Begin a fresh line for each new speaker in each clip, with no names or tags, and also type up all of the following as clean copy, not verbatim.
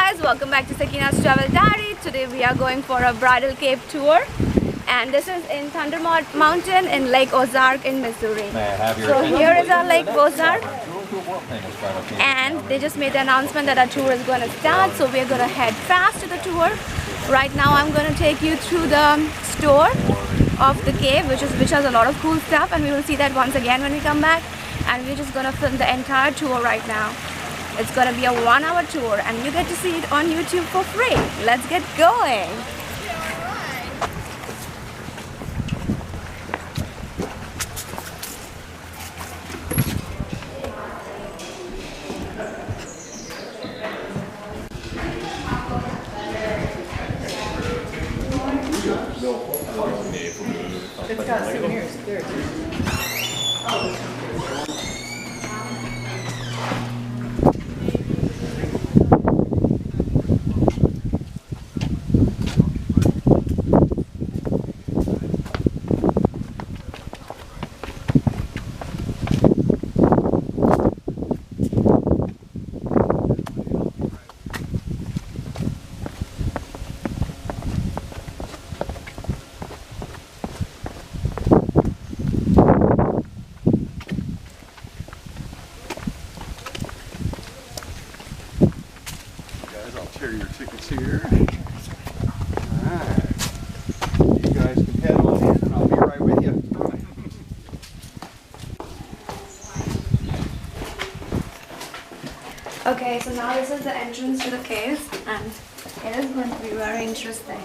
guys, welcome back to SAKINA'S travel diary. Today we are going for a bridal cave tour, and this is in Thunder Mountain in Lake Ozark in Missouri. So here is our Lake Ozark, and they just made the announcement that our tour is going to start, so we are going to head fast to the tour. Right now I'm going to take you through the store of the cave, which has a lot of cool stuff, and we will see that once again when we come back. And we're just going to film the entire tour right now. It's going to be a 1-hour tour, and you get to see it on YouTube for free. Let's get going.
It's got souvenirs there too.
Your tickets here. Alright. You guys can head on in and I'll be right with you.
Okay, so now this is the entrance to the cave, and it is going to be very interesting.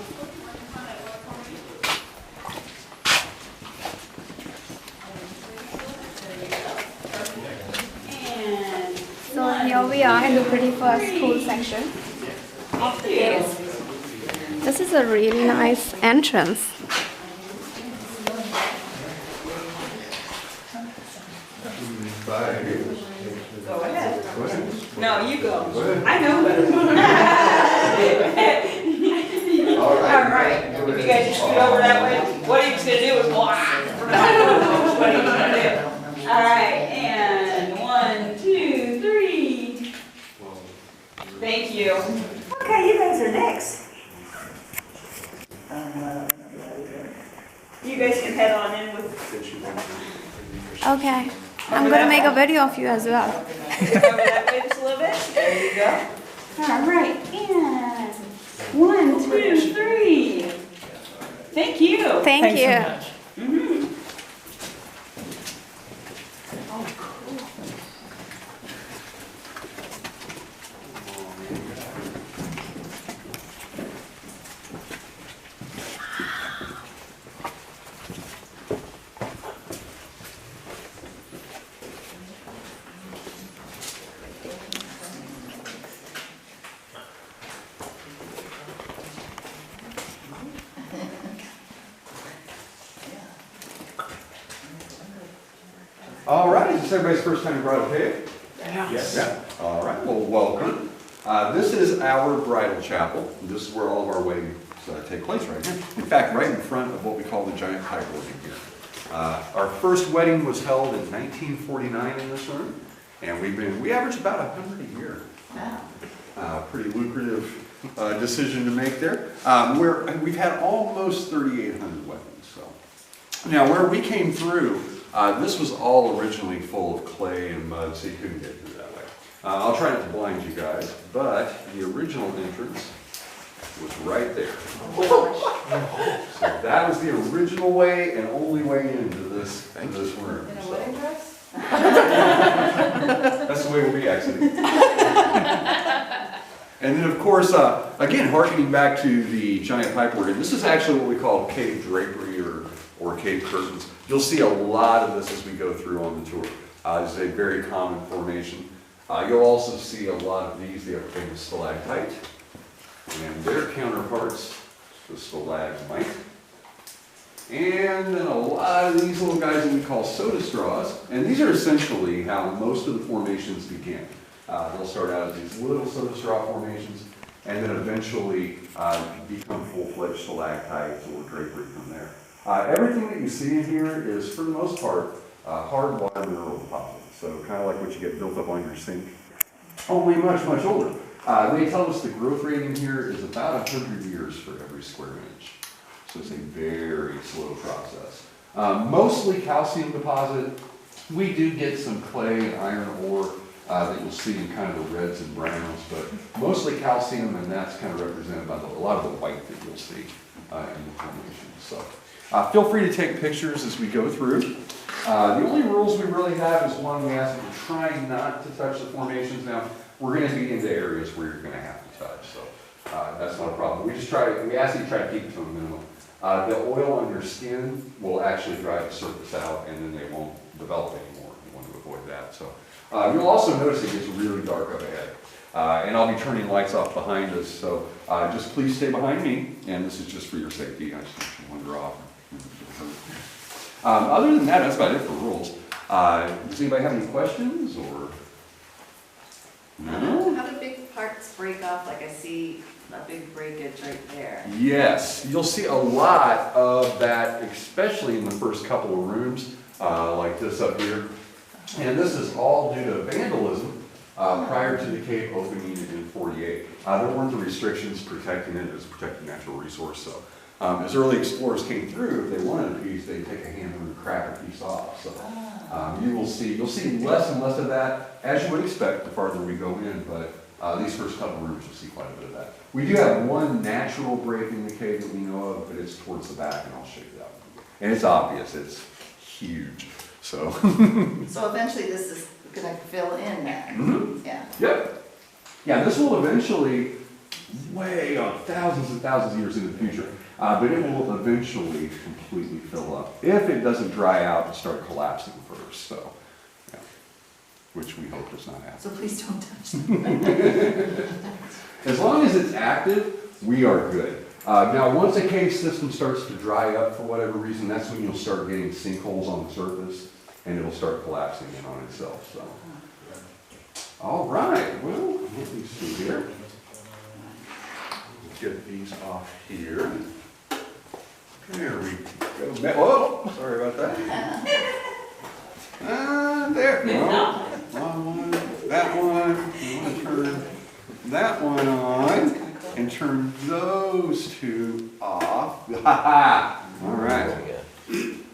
And so here we are in the pretty first cool section of the cave. This is a really nice entrance.
Go ahead. No, you go. I know. All right. If you guys just scoot over that way, what he's going to do is walk. What he's going to do. All right, and 1, 2, 3. Thank you. Okay, you guys are next. You guys can head on in with.
Okay, I'm going to make a video of you as well.
Over that way just a little bit. There you go. All right, and 1, 2, 3. Thank you.
Thank you.
So much. Oh, cool.
All right, is this everybody's first time in Bridal Cave?
Yes.
Yeah. All right, well, welcome. This is our bridal chapel. This is where all of our weddings take place right here. In fact, right in front of what we call the giant pipe organ here. Our first wedding was held in 1949 in this room, and we averaged about 100 a year.
Wow.
Pretty lucrative decision to make there. We've had almost 3,800 weddings. So now where we came through, this was all originally full of clay and mud, so you couldn't get through that way. I'll try not to blind you guys, but the original entrance was right there. So that was the original way and only way into this room.
In a wedding dress?
That's the way we'll be exiting. And then, of course, again, harkening back to the giant pipe organ, this is actually what we call cave drapery or cave curtains. You'll see a lot of this as we go through on the tour. This is a very common formation. You'll also see a lot of these. They have a famous stalactite, and their counterparts, the stalagmite. And then a lot of these little guys that we call soda straws. And these are essentially how most of the formations begin. They'll start out as these little soda straw formations, and then eventually become full-fledged stalactites or drapery from there. Everything that you see in here is, for the most part, hard water mineral deposits. So kind of like what you get built up on your sink, only much, much older. They tell us the growth rate in here is about 100 years for every square inch. So it's a very slow process. Mostly calcium deposit. We do get some clay and iron ore that you'll see in kind of the reds and browns, but mostly calcium, and that's kind of represented by a lot of the white that you'll see in the formation. So feel free to take pictures as we go through. The only rules we really have is one, we ask you to try not to touch the formations. Now, we're going to be into areas where you're going to have to touch, so that's not a problem. We ask you to try to keep it to a minimum. The oil on your skin will actually dry the surface out, and then they won't develop anymore. You want to avoid that. So you'll also notice it gets really dark up ahead. And I'll be turning lights off behind us, so just please stay behind me, and this is just for your safety. I just don't want you to wander off. Other than that, that's about it for rules. Does anybody have any questions, or? No?
How do big parts break off? Like I see a big breakage right there.
Yes, you'll see a lot of that, especially in the first couple of rooms, like this up here. And this is all due to vandalism prior to the cave opening in '48. There weren't the restrictions protecting it as a protected natural resource. So as early explorers came through, if they wanted a piece, they'd take a hammer and crack a piece off. So you'll see less and less of that, as you would expect the farther we go in, but these first couple rooms you'll see quite a bit of that. We do have one natural break in the cave that we know of, but it's towards the back, and I'll show you that one. And it's obvious, it's huge. So
So eventually this is going to fill in then.
Mm-hmm.
Yeah.
Yep. Yeah, this will eventually, way up, thousands and thousands of years in the future, but it will eventually completely fill up. If it doesn't dry out and start collapsing first, so, yeah, which we hope does not happen.
So please don't touch them.
As long as it's active, we are good. Now, once a cave system starts to dry up for whatever reason, that's when you'll start getting sinkholes on the surface, and it'll start collapsing in on itself. So, all right. Well, let me see here. Get these off here. There we go. Oh, sorry about that. There. No. One, that one. You want to turn that one on and turn those two off. All right.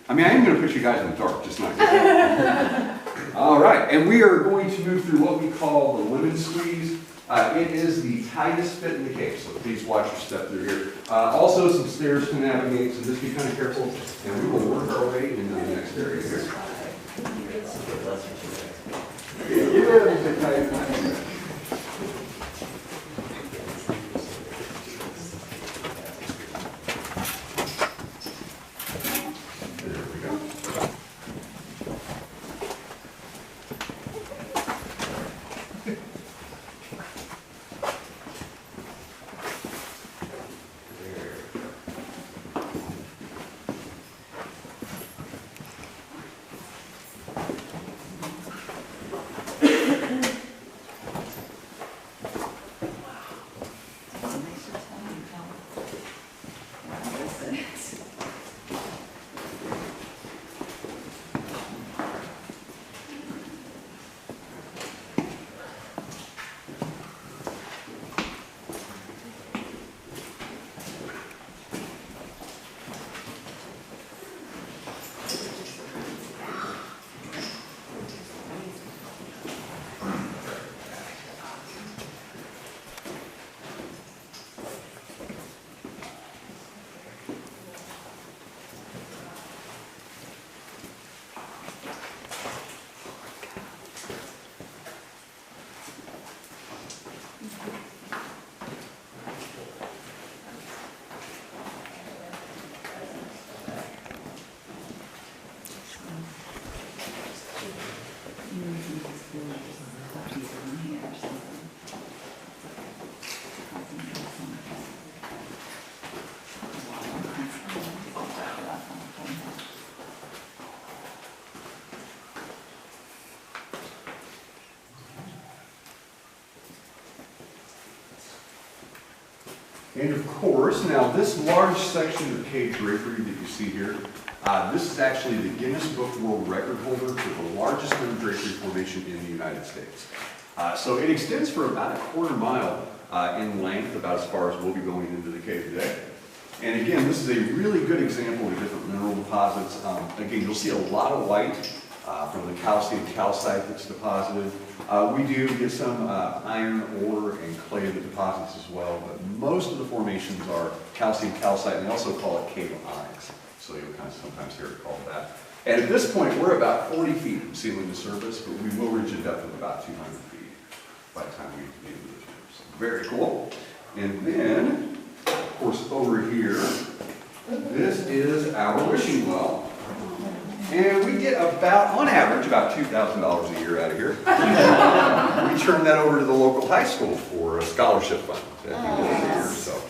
I mean, I am going to put you guys in the dark, just not you. All right, and we are going to move through what we call the lemon squeeze. It is the tightest fit in the cave, so please watch your step through here. Also, some stairs to navigate, so just be kind of careful, and we will work our way into the next area here. And of course, now this large section of cave drapery that you see here, this is actually the Guinness Book World Record holder for the largest drapery formation in the United States. So it extends for about a quarter-mile in length, about as far as we'll be going into the cave today. And again, this is a really good example of different mineral deposits. Again, you'll see a lot of white from the calcium calcite that's deposited. We do get some iron ore and clay that deposits as well, but most of the formations are calcium calcite, and they also call it cave onyx. So you'll kind of sometimes hear it called that. And at this point, we're about 40 feet from ceiling to surface, but we will reach a depth of about 200 feet by the time we get into this room. So very cool. And then, of course, over here, this is our wishing well. And we get about, on average, about $2,000 a year out of here. We turn that over to the local high school for a scholarship fund at the end of the year. So,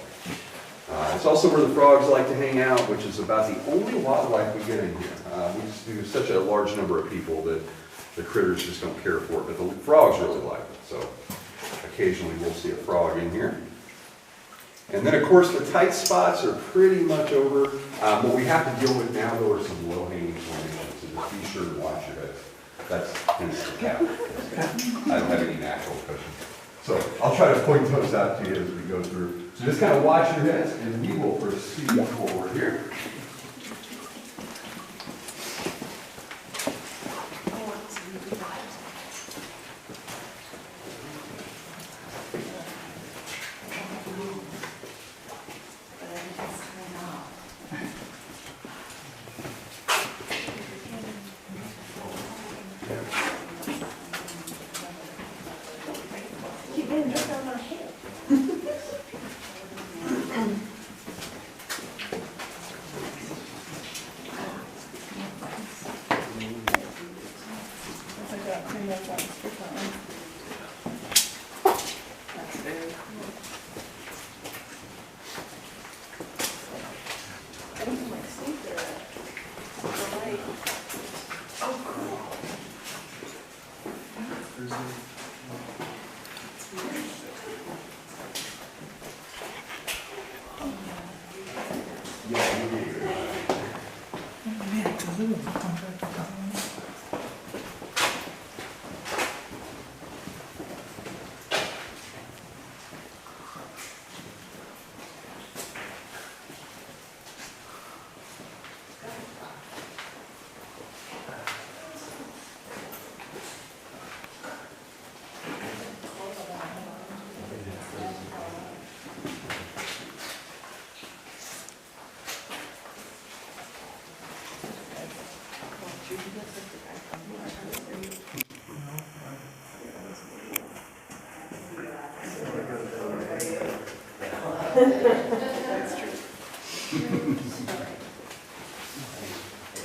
it's also where the frogs like to hang out, which is about the only wildlife we get in here. We just do such a large number of people that the critters just don't care for it, but the frogs really like it. So occasionally we'll see a frog in here. And then, of course, the tight spots are pretty much over. What we have to deal with now, though, are some low-hanging formations, so just be sure to watch your head. That's hence the cap. I don't have any natural cushion. So I'll try to point those out to you as we go through. So just kind of watch your heads, and we will proceed forward here.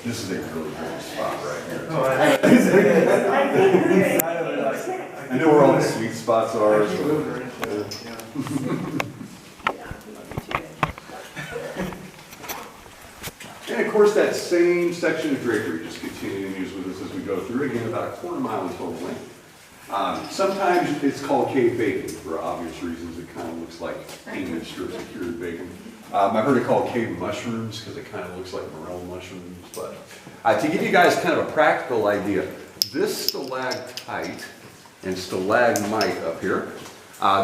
This is a really great spot right here. I know where all the sweet spots are. And of course, that same section of drapery just continuing to use with us as we go through. Again, about a quarter-mile in total length. Sometimes it's called cave bacon for obvious reasons. It kind of looks like painted strips of cured bacon. I've heard it called cave mushrooms because it kind of looks like morel mushrooms. But to give you guys kind of a practical idea, this stalactite and stalagmite up here,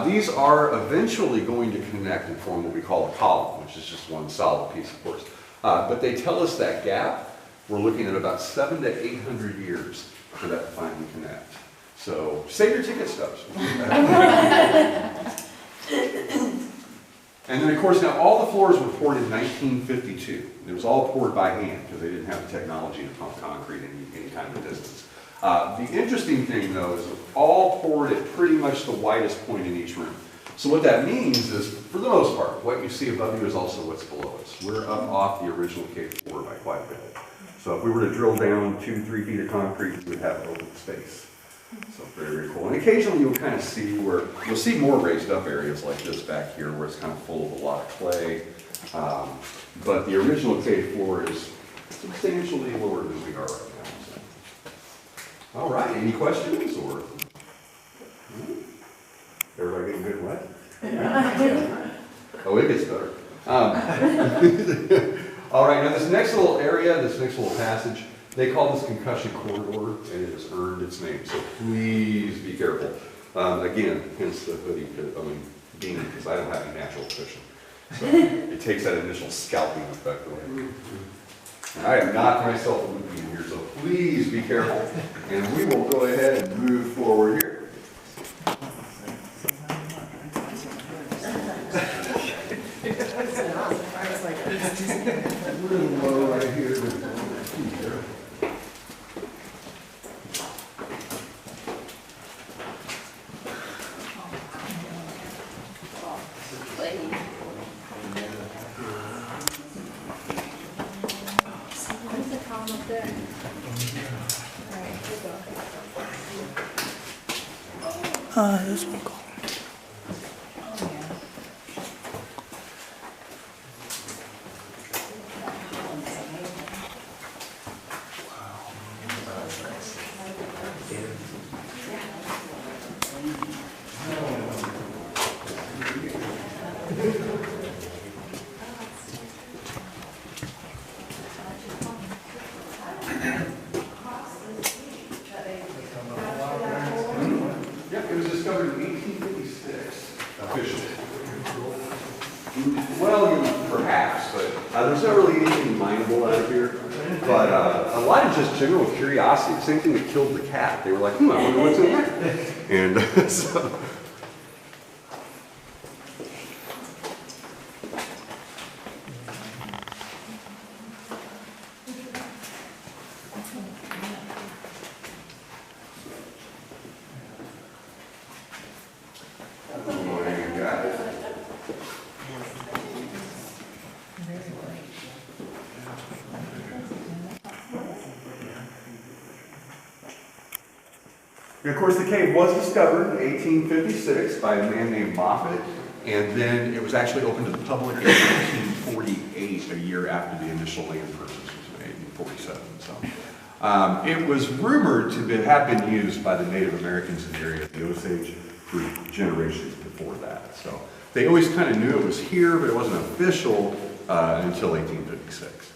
these are eventually going to connect and form what we call a column, which is just one solid piece, of course. But they tell us that gap, we're looking at about 700 to 800 years for that to finally connect. So save your ticket stubs. And then, of course, now all the floors were poured in 1952. It was all poured by hand because they didn't have the technology to pump concrete any kind of distance. The interesting thing, though, is all poured at pretty much the widest point in each room. So what that means is, for the most part, what you see above you is also what's below us. We're up off the original cave floor by quite a bit. So if we were to drill down 2-3 feet of concrete, we'd have open space. So very, very cool. And occasionally you'll kind of see where, you'll see more raised up areas like this back here where it's kind of full of a lot of clay. But the original cave floor is substantially lower than we are right now. So. All right, any questions or? Everybody getting good wet? Oh, it gets better. All right, now this next little area, this next little passage, they call this concussion corridor, and it has earned its name, so please be careful. Again, hence the hoodie, beanie, because I don't have any natural cushion. So it takes that initial scalping effect away. And I am not myself a loopy in here, so please be careful. And we will go ahead and move forward here. A little low right here.
This one cool.
It was discovered in 1856, officially. Well, perhaps, but there's not really anything mineable out of here. But a lot of just general curiosity. Same thing that killed the cat. They were like, I wonder what's in there. And so. And of course, the cave was discovered in 1856 by a man named Moffat, and then it was actually opened to the public in 1948, a year after the initial land purchase was made in 47. So, it was rumored to have been used by the Native Americans in the area at the Osage for generations before that. So they always kind of knew it was here, but it wasn't official until 1856.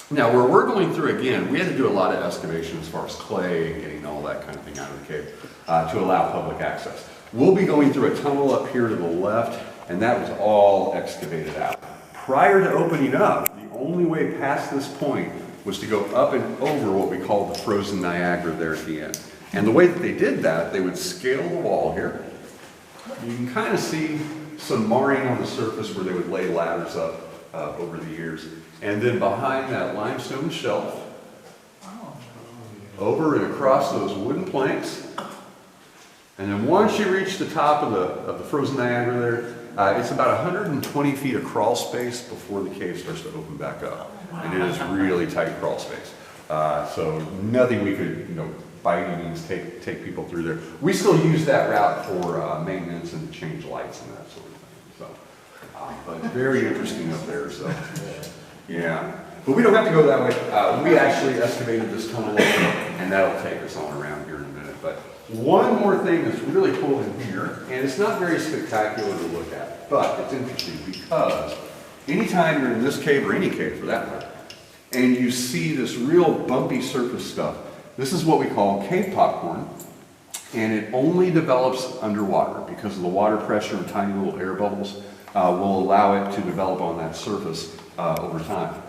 Now, where we're going through again, we had to do a lot of excavation as far as clay and getting all that kind of thing out of the cave to allow public access. We'll be going through a tunnel up here to the left, and that was all excavated out. Prior to opening up, the only way past this point was to go up and over what we call the frozen Niagara there at the end. And the way that they did that, they would scale the wall here. You can kind of see some marring on the surface where they would lay ladders up over the years. And then behind that limestone shelf, over and across those wooden planks, and then once you reach the top of the frozen Niagara there, it's about 120 feet of crawl space before the cave starts to open back up. And it is really tight crawl space. So nothing we could, by any means take people through there. We still use that route for maintenance and change lights and that sort of thing. So, but very interesting up there. So. Yeah, but we don't have to go that way. We actually excavated this tunnel, and that'll take us on around here in a minute. But one more thing that's really cool in here, and it's not very spectacular to look at, but it's interesting because anytime you're in this cave, or any cave for that matter, and you see this real bumpy surface stuff, this is what we call cave popcorn, and it only develops underwater because of the water pressure and tiny little air bubbles will allow it to develop on that surface over time.